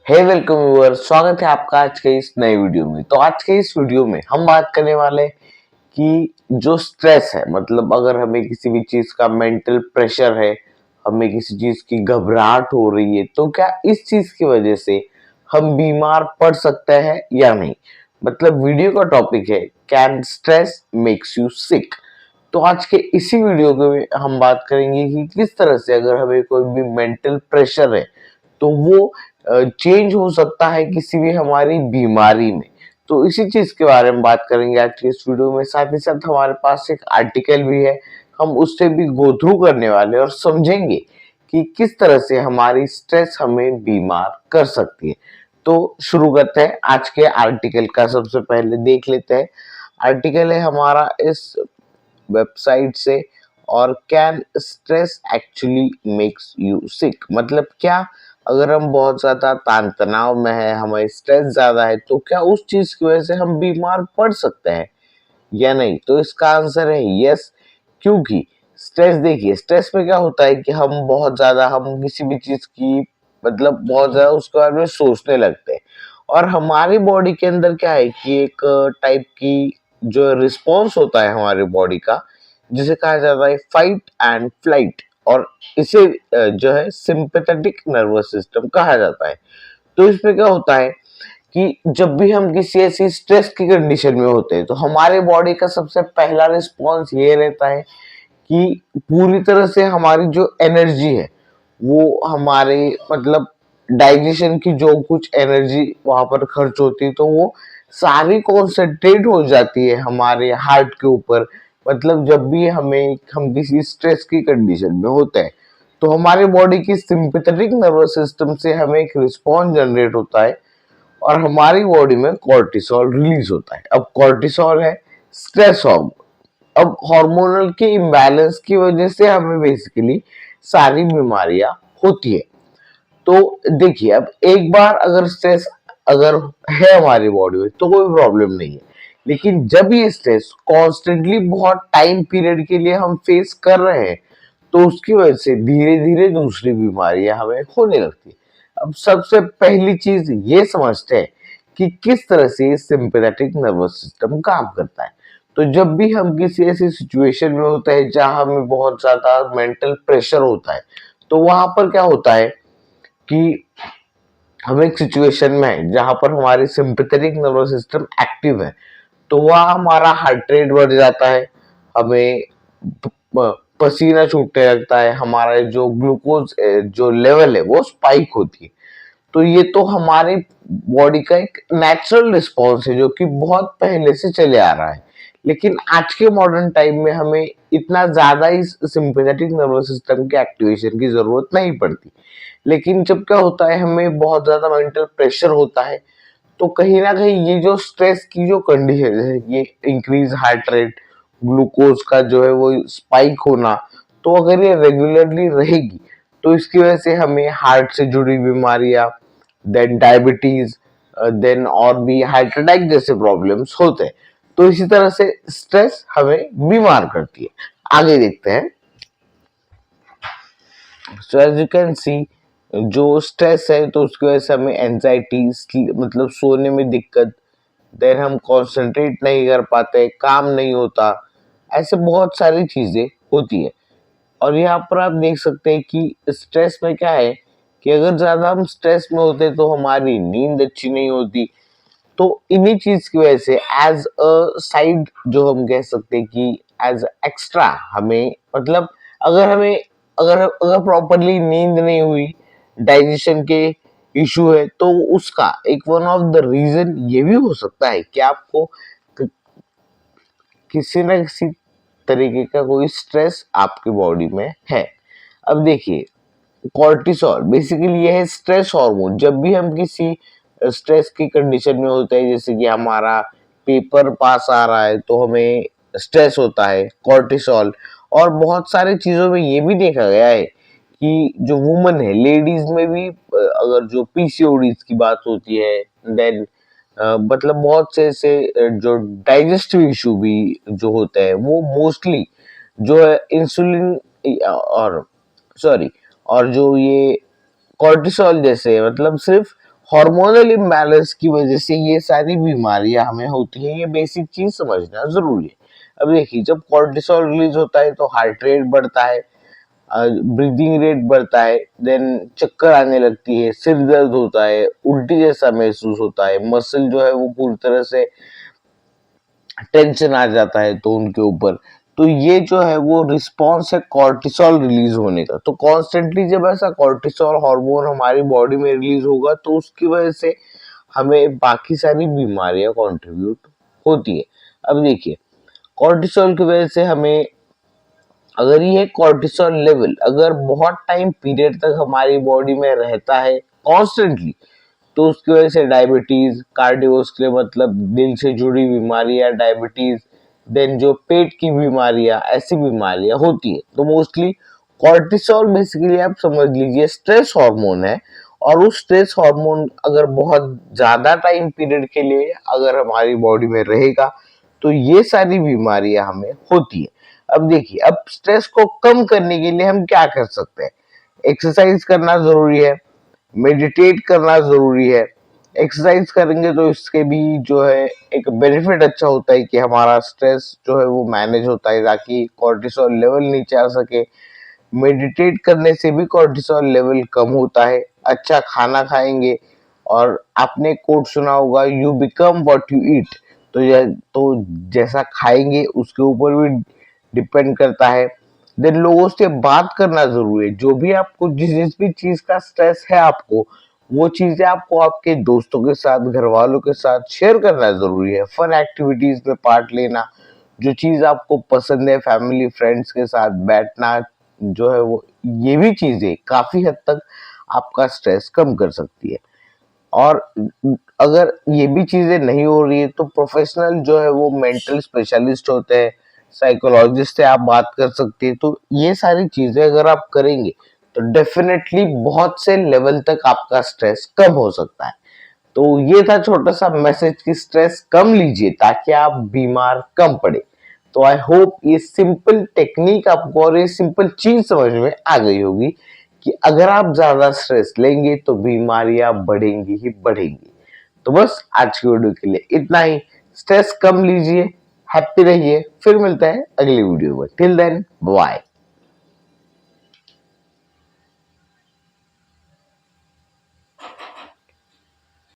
हे welcome viewer, स्वागत है आपका आज के इस नए वीडियो में। तो आज के इस वीडियो में हम बात करने वाले हैं कि जो स्ट्रेस है, मतलब अगर हमें किसी भी चीज का मेंटल प्रेशर है, हमें किसी चीज की घबराहट हो रही है, तो क्या इस चीज की वजह से हम बीमार पड़ सकते हैं या नहीं। मतलब वीडियो का टॉपिक है, can stress makes you sick. तो आज के इसी वीडियो में हम बात करेंगे कि किस तरह से अगर हमें कोई भी मेंटल प्रेशर है तो वो चेंज हो सकता है किसी भी हमारी बीमारी में। तो इसी चीज के बारे में बात करेंगे आज की इस वीडियो में। साथ ही साथ हमारे पास एक आर्टिकल भी है, हम उससे भी गो थ्रू करने वाले और समझेंगे कि किस तरह से हमारी स्ट्रेस हमें बीमार कर सकती है। तो शुरू करते हैं आज के आर्टिकल का। सबसे पहले देख लेते हैं, आर्टिकल है हमारा इस वेबसाइट से, और can stress actually makes you sick. मतलब क्या, अगर हम बहुत ज्यादा तान तनाव में है, हमें स्ट्रेस ज्यादा है, तो क्या उस चीज की वजह से हम बीमार पड़ सकते हैं या नहीं। तो इसका आंसर है यस। क्योंकि स्ट्रेस, देखिए स्ट्रेस में क्या होता है कि हम किसी भी चीज की, मतलब बहुत ज्यादा उसके बारे में सोचने लगते हैं, और हमारी बॉडी के अंदर क्या है कि एक टाइप की जो रिस्पॉन्स होता है हमारी बॉडी का, जिसे कहा जाता है फाइट एंड फ्लाइट, और इसे जो है सिंपैथेटिक नर्वस सिस्टम कहा जाता है। तो इसमें क्या होता है कि जब भी हम किसी ऐसी स्ट्रेस की कंडीशन में होते हैं तो हमारे बॉडी का सबसे पहला रिस्पॉन्स ये रहता है कि पूरी तरह से हमारी जो एनर्जी है वो हमारे, मतलब डाइजेशन की जो कुछ एनर्जी वहां पर खर्च होती है, तो वो सारी कॉन्सेंट्रेट हो जाती है हमारे हार्ट के ऊपर। मतलब जब भी हम किसी स्ट्रेस की कंडीशन में होते हैं तो हमारे बॉडी की सिंपैथेटिक नर्वस सिस्टम से हमें एक रिस्पॉन्स जनरेट होता है और हमारी बॉडी में कॉर्टिसोल रिलीज होता है। अब कॉर्टिसोल है स्ट्रेस हार्मोन। अब हार्मोनल के इम्बैलेंस की वजह से हमें बेसिकली सारी बीमारियां होती है। तो देखिए, अब एक बार अगर स्ट्रेस अगर है हमारी बॉडी में तो कोई प्रॉब्लम नहीं है, लेकिन जब ये स्ट्रेस कॉन्स्टेंटली बहुत टाइम पीरियड के लिए हम फेस कर रहे हैं तो उसकी वजह से धीरे धीरे दूसरी बीमारियां हमें होने लगती है। अब सबसे पहली चीज ये समझते हैं कि किस तरह से सिंपैथेटिक नर्वस सिस्टम काम करता है। तो जब भी हम किसी ऐसी सिचुएशन में होते हैं जहां हमें बहुत ज्यादा मेंटल प्रेशर होता है, तो वहां पर क्या होता है कि हम एक सिचुएशन में है जहां पर हमारी सिंपैथेटिक नर्वस सिस्टम एक्टिव है, तो वह हमारा हार्ट रेट बढ़ जाता है, हमें पसीना छूटने लगता है, हमारा जो ग्लूकोज जो लेवल है वो स्पाइक होती है। तो ये तो हमारी बॉडी का एक नेचुरल रिस्पॉन्स है जो कि बहुत पहले से चले आ रहा है। लेकिन आज के मॉडर्न टाइम में हमें इतना ज्यादा इस सिंपैथेटिक नर्वस सिस्टम के एक्टिवेशन की जरूरत नहीं पड़ती। लेकिन जब क्या होता है, हमें बहुत ज्यादा मेंटल प्रेशर होता है, तो कहीं ना कहीं ये जो स्ट्रेस की जो कंडीशन है, ये इंक्रीज हार्ट रेट, ग्लूकोज का जो है वो स्पाइक होना, तो अगर ये रेगुलरली रहेगी तो इसकी वजह से हमें हार्ट से जुड़ी बीमारियां, देन डायबिटीज, देन और भी हार्ट अटैक जैसे प्रॉब्लम्स होते हैं। तो इसी तरह से स्ट्रेस हमें बीमार करती है। आगे देखते हैं। So as you can see, जो स्ट्रेस है तो उसकी वजह से हमें एंजाइटी, मतलब सोने में दिक्कत, देन हम कंसंट्रेट नहीं कर पाते, काम नहीं होता, ऐसे बहुत सारी चीजें होती है। और यहाँ पर आप देख सकते हैं कि स्ट्रेस में क्या है कि अगर ज्यादा हम स्ट्रेस में होते तो हमारी नींद अच्छी नहीं होती। तो इन्हीं चीज की वजह से एज अ साइड, जो हम कह सकते हैं कि एज एक्स्ट्रा, हमें मतलब अगर हमें अगर अगर प्रॉपरली नींद नहीं हुई, डाइजेशन के इशू है, तो उसका एक वन ऑफ द रीजन ये भी हो सकता है कि आपको किसी न किसी तरीके का कोई स्ट्रेस आपकी बॉडी में है। अब देखिए, कॉर्टिसोल बेसिकली ये है स्ट्रेस हार्मोन। जब भी हम किसी स्ट्रेस की कंडीशन में होते हैं, जैसे कि हमारा पेपर पास आ रहा है तो हमें स्ट्रेस होता है, कॉर्टिसोल। और बहुत सारी चीजों में ये भी देखा गया है कि जो वुमन है, लेडीज में भी अगर जो पीसीओडीज की बात होती है, देन मतलब बहुत से ऐसे जो डाइजेस्टिव इशू भी जो होते हैं, वो मोस्टली जो है इंसुलिन और सॉरी और जो ये कॉर्टिसोल जैसे, मतलब सिर्फ हार्मोनल इम्बैलेंस की वजह से ये सारी बीमारियां हमें होती हैं, ये बेसिक चीज समझना जरूरी है। अब देखिए, जब कोर्टिसोल रिलीज होता है तो हार्ट रेट बढ़ता है, ब्रीदिंग रेट बढ़ता है, देन चक्कर आने लगती है, सिर दर्द होता है, उल्टी जैसा महसूस होता है, मसल जो है वो पूरी तरह से टेंशन आ जाता है तो उनके ऊपर। तो ये जो है वो रिस्पॉन्स है कॉर्टिसोल रिलीज होने का। तो कॉन्स्टेंटली जब ऐसा कॉर्टिसोल हार्मोन हमारी बॉडी में रिलीज होगा तो उसकी वजह से हमें बाकी सारी बीमारियां कंट्रीब्यूट होती है। अब देखिए, कॉर्टिसोल की वजह से हमें, अगर ये कॉर्टिसोल लेवल अगर बहुत टाइम पीरियड तक हमारी बॉडी में रहता है कॉन्स्टेंटली, तो उसकी वजह से डायबिटीज, कार्डियोवास्कुलर मतलब दिल से जुड़ी बीमारियां, डायबिटीज, देन जो पेट की बीमारियां, ऐसी बीमारियां होती है। तो मोस्टली कॉर्टिसोल बेसिकली आप समझ लीजिए स्ट्रेस हार्मोन है, और उस स्ट्रेस हार्मोन अगर बहुत ज्यादा टाइम पीरियड के लिए अगर हमारी बॉडी में रहेगा तो ये सारी बीमारियां हमें होती है। अब देखिए, अब स्ट्रेस को कम करने के लिए हम क्या कर सकते हैं? एक्सरसाइज करना जरूरी है, मेडिटेट करना जरूरी है। एक्सरसाइज करेंगे तो इसके भी जो है एक बेनिफिट अच्छा होता है कि हमारा स्ट्रेस जो है वो मैनेज होता है ताकि कॉर्टिसोल लेवल नीचे आ सके। मेडिटेट करने से भी कॉर्टिसोल लेवल कम होता है। अच्छा खाना खाएंगे, और आपने कोट सुना होगा, you become what you eat. तो जैसा खाएंगे उसके ऊपर भी डिपेंड करता है। देन लोगों से बात करना जरूरी है। जो भी आपको जिस भी चीज का स्ट्रेस है आपको, वो चीजें आपको आपके दोस्तों के साथ, घर वालों के साथ शेयर करना जरूरी है। फन एक्टिविटीज में पार्ट लेना, जो चीज आपको पसंद है, फैमिली फ्रेंड्स के साथ बैठना जो है वो, ये भी चीजें काफी हद तक आपका स्ट्रेस कम कर सकती है। और अगर ये भी चीजें नहीं हो रही है तो प्रोफेशनल जो है वो मेंटल स्पेशलिस्ट होते हैं, साइकोलॉजिस्ट से आप बात कर सकते हैं। तो ये सारी चीजें अगर आप करेंगे तो डेफिनेटली बहुत से लेवल तक आपका स्ट्रेस कम हो सकता है। तो ये था छोटा सा मैसेज कि स्ट्रेस कम लीजिए ताकि आप बीमार कम पड़े। तो आई होप ये सिंपल टेक्निक आपको और ये सिंपल चीज समझ में आ गई होगी कि अगर आप ज्यादा स्ट्रेस लेंगे तो बीमारियां बढ़ेंगी ही बढ़ेंगी। तो बस आज की वीडियो के लिए इतना ही। स्ट्रेस कम लीजिए, हैप्पी रहिए, फिर मिलते हैं अगली वीडियो में। Till then bye.